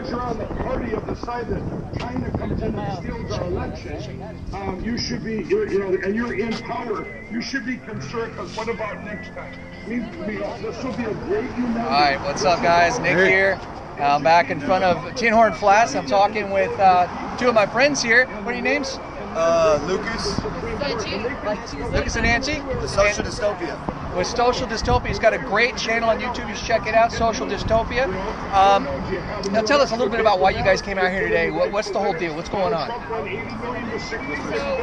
because you're on the party of the side that China comes in and steals our election, you should be, and you're in power, you should be concerned, because what about next time? This will be a great united. All right, what's up, guys? Nick here. I'm back in front of Tinhorn Flats. I'm talking with two of my friends here. What are your names? Lucas. Lucas and Nancy. The Social Dystopia. With Social Dystopia. He's got a great channel on YouTube. You should check it out, Social Dystopia. Now tell us a little bit about why you guys came out here today. What's the whole deal? What's going on? So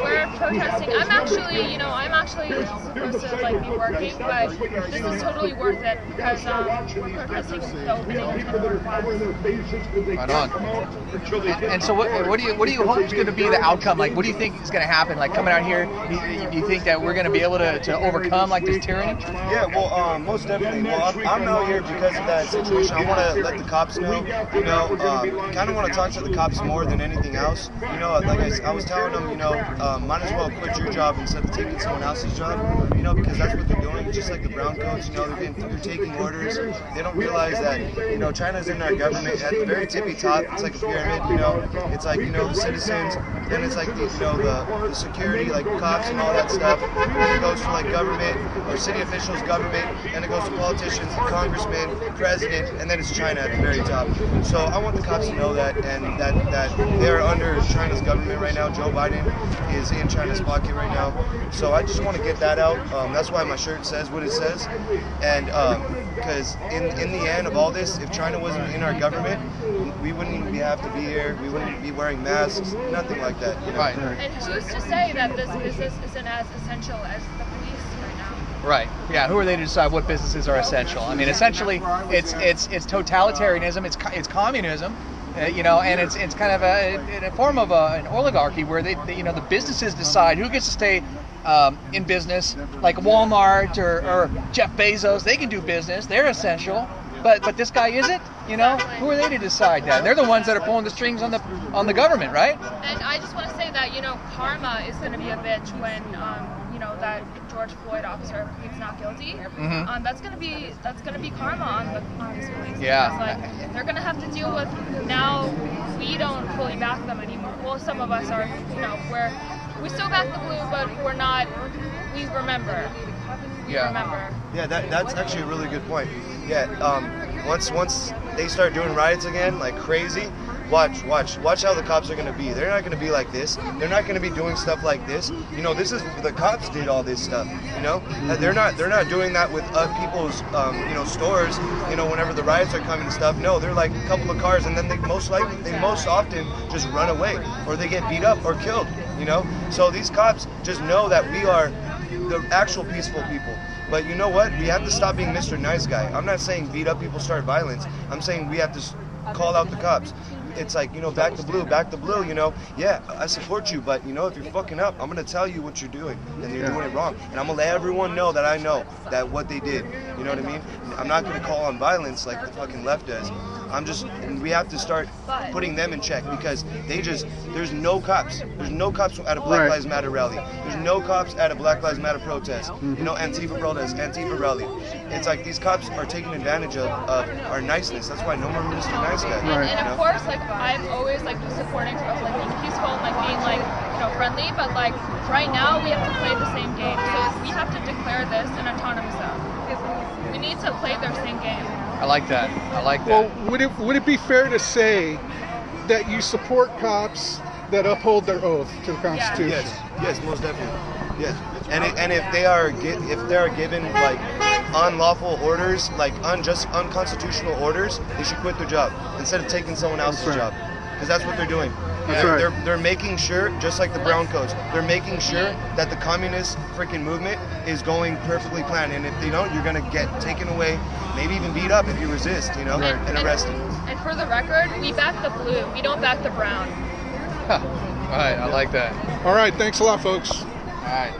we're protesting. I'm actually supposed to be working, but this is totally worth it because we're protesting the opening of Tinhorn Flats. Right on. And so what do you hope is going to be the outcome? Like, what do you think is going to happen? Like, coming out here, do you think that we're going to be able to overcome like this tyranny? Yeah, well, most definitely. Well, I'm out here because of that situation. I want to let the cops know, kind of want to talk to the cops more than anything else. Like I was telling them, might as well quit your job instead of taking someone else's job, because that's what they're doing. Just like the brown coats, they're taking orders. They don't realize that, China's in our government at the very tippy top. It's like a pyramid, It's like, the citizens, then it's like the security, like cops and all that stuff. It goes to like government or city officials, government, and it goes to politicians, congressmen, president, and then it's China at the very top. So I want the cops to know that, and that they're under China's government right now. Joe Biden is in China's pocket right now. So I just want to get that out. That's why my shirt says what it says. And because in the end of all this, if China wasn't in our government, we wouldn't even have to be here. We wouldn't be wearing masks, nothing like that. Right. And who's to say that this business isn't as essential as the police right now? Right. Yeah. Who are they to decide what businesses are essential? I mean, essentially, it's totalitarianism. It's communism. And it's kind of a form of an oligarchy where they the businesses decide who gets to stay in business, like Walmart or Jeff Bezos. They can do business. They're essential. But this guy isn't. Who are they to decide that? They're the ones that are pulling the strings on the government, right? And I just want to say that karma is going to be a bitch when that George Floyd officer pleads not guilty. Mm-hmm. That's going to be karma on these police. Yeah. Because, they're going to have to deal with now. We don't fully back them anymore. Well, some of us are. We still back the blue, but we're not. We remember. Remember. Yeah, that's actually a really good point. Yeah, once they start doing riots again like crazy, watch how the cops are going to be. They're not going to be like this. They're not going to be doing stuff like this. This is the cops did all this stuff. They're not doing that with people's stores. Whenever the riots are coming and stuff. No, they're like a couple of cars, and then they most often just run away, or they get beat up or killed. So these cops just know that we are the actual peaceful people. But you know what? We have to stop being Mr. Nice Guy. I'm not saying beat up people, start violence. I'm saying we have to call out the cops. It's like, back the blue, yeah, I support you, but, if you're fucking up, I'm going to tell you what you're doing, and you're doing it wrong. And I'm going to let everyone know that I know that what they did. You know what I mean? I'm not going to call on violence like the fucking left does. And we have to start putting them in check because there's no cops. There's no cops at a Black Lives Matter rally. There's no cops at a Black Lives Matter protest. Antifa protest, Antifa rally. It's like these cops are taking advantage of our niceness. That's why no more Mr. Nice Guy. And of course, I'm always supporting of being peaceful and being friendly. But right now, we have to play the same game. So we have to declare this an autonomous zone. We need to play their same game. I like that. Well, would it be fair to say that you support cops that uphold their oath to the Constitution? Yes, most definitely. Yes, and if they are given unlawful orders, unconstitutional orders, they should quit their job instead of taking someone else's job, because that's what they're doing. They're making sure, just like the brown coats, they're making sure that the communist freaking movement is going perfectly planned. And if they don't, you're gonna get taken away, maybe even beat up if you resist, and arrested. And for the record, we back the blue. We don't back the brown. All right, I like that. All right, thanks a lot, folks. All right.